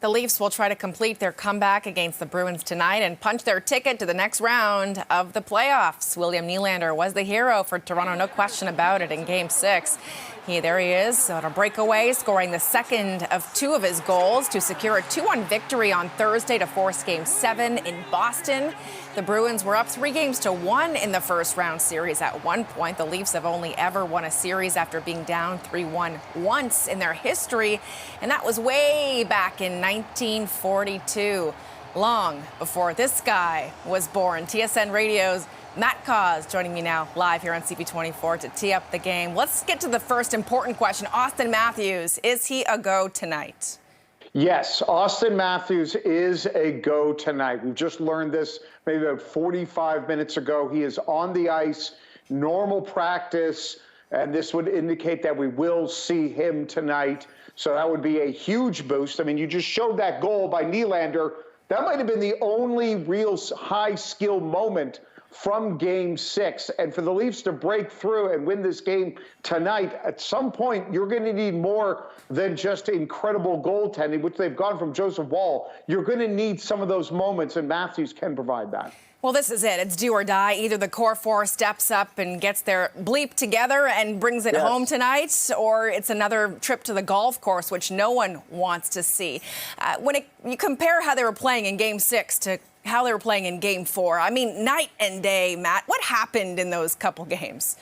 The Leafs will try to complete their comeback against the Bruins tonight and punch their ticket to the next round of the playoffs. William Nylander was the hero for Toronto, no question about it, in Game 6. There he is on a breakaway, scoring the second of 2 of his goals to secure a 2-1 victory on Thursday to force Game 7 in Boston. The Bruins were up 3-1 in the first round series at one point. The Leafs have only ever won a series after being down 3-1 once in their history, and that was way back in 1942, long before this guy was born. TSN Radio's Matt Cauz joining me now live here on CP24 to tee up the game. Let's get to the first important question. Austin Matthews, is he a go tonight? Yes, Austin Matthews is a go tonight. We've just learned this maybe about 45 minutes ago. He is on the ice, normal practice, and this would indicate that we will see him tonight. So that would be a huge boost. I mean, you just showed that goal by Nylander. That might have been the only real high-skill moment from Game 6. And for the Leafs to break through and win this game tonight, at some point, you're going to need more than just incredible goaltending, which they've gone from Joseph Woll. You're going to need some of those moments, and Matthews can provide that. Well, this is it. It's do or die. Either the core four steps up and gets their bleep together and brings it home tonight, or it's another trip to the golf course, which no one wants to see. You compare how they were playing in Game 6 to how they were playing in Game 4, I mean, night and day, Matt. What happened in those couple games?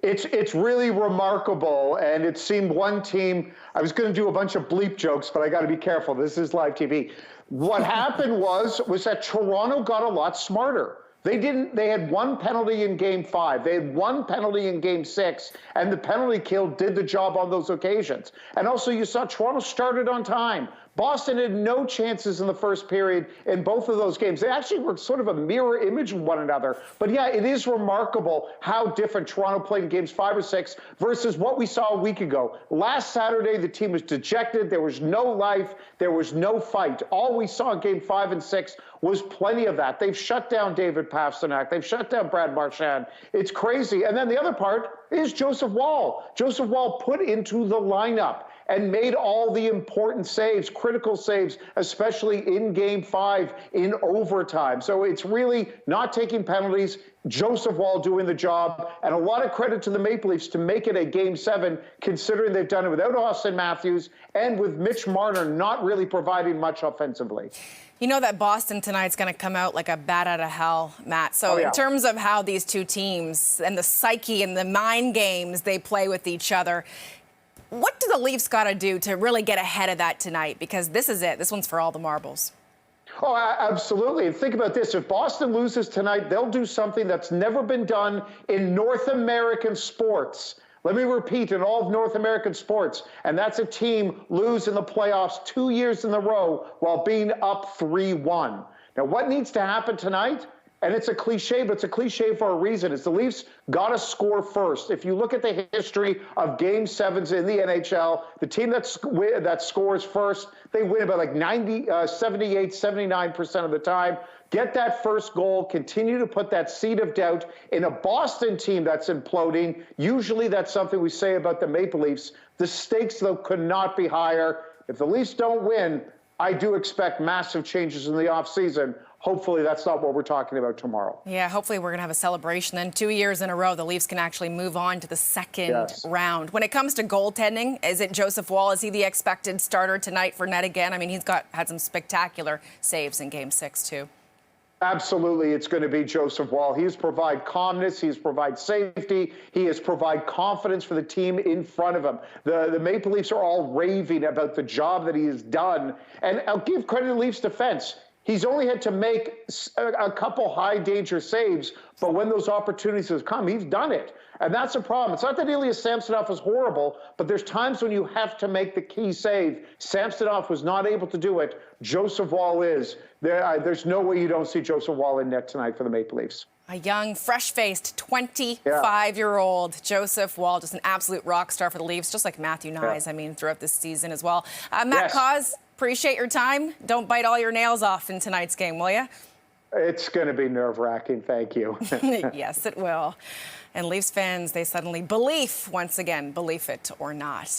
It's really remarkable, and it seemed one team, I was going to do a bunch of bleep jokes, but I got to be careful. This is live TV. What happened was that Toronto got a lot smarter. They had one penalty in Game 5. They had one penalty in Game 6, and the penalty kill did the job on those occasions. And also you saw Toronto started on time. Boston had no chances in the first period in both of those games. They actually were sort of a mirror image of one another. But yeah, it is remarkable how different Toronto played in Games 5 or 6 versus what we saw a week ago. Last Saturday, the team was dejected. There was no life. There was no fight. All we saw in Game 5 and 6 was plenty of that. They've shut down David Pastrnak. They've shut down Brad Marchand. It's crazy. And then the other part is Joseph Woll. Joseph Woll put into the lineup and made all the important saves, critical saves, especially in Game 5 in overtime. So it's really not taking penalties, Joseph Woll doing the job, and a lot of credit to the Maple Leafs to make it a Game 7, considering they've done it without Austin Matthews and with Mitch Marner not really providing much offensively. You know that Boston tonight's going to come out like a bat out of hell, Matt. So in terms of how these two teams and the psyche and the mind games they play with each other, what do the Leafs got to do to really get ahead of that tonight? Because this is it. This one's for all the marbles. Oh, absolutely. And think about this. If Boston loses tonight, they'll do something that's never been done in North American sports. Let me repeat, in all of North American sports. And that's a team lose in the playoffs 2 years in a row while being up 3-1. Now, what needs to happen tonight? And it's a cliche, but it's a cliche for a reason. It's the Leafs got to score first. If you look at the history of Game 7s in the NHL, the team that scores first, they win about like 78, 79% of the time. Get that first goal, continue to put that seed of doubt in a Boston team that's imploding. Usually that's something we say about the Maple Leafs. The stakes, though, could not be higher. If the Leafs don't win, I do expect massive changes in the offseason. Hopefully that's not what we're talking about tomorrow. Yeah, hopefully we're going to have a celebration. Then 2 years in a row, the Leafs can actually move on to the second round. When it comes to goaltending, is it Joseph Woll? Is he the expected starter tonight for net again? I mean, he's had some spectacular saves in Game 6, too. Absolutely, it's going to be Joseph Woll. He's provide calmness, he's provide safety, he has provide confidence for the team in front of him. The Maple Leafs are all raving about the job that he has done. And I'll give credit to the Leafs defense. He's only had to make a couple high-danger saves, but when those opportunities have come, he's done it. And that's a problem. It's not that Ilya Samsonov is horrible, but there's times when you have to make the key save. Samsonov was not able to do it. Joseph Woll is. There's no way you don't see Joseph Woll in net tonight for the Maple Leafs. A young, fresh-faced, 25-year-old Joseph Woll, just an absolute rock star for the Leafs, just like Matthew Nyes, I mean, throughout this season as well. Matt Cauz, appreciate your time. Don't bite all your nails off in tonight's game, will you? It's going to be nerve-wracking. Thank you. Yes, it will. And Leafs fans, they suddenly believe, once again, believe it or not.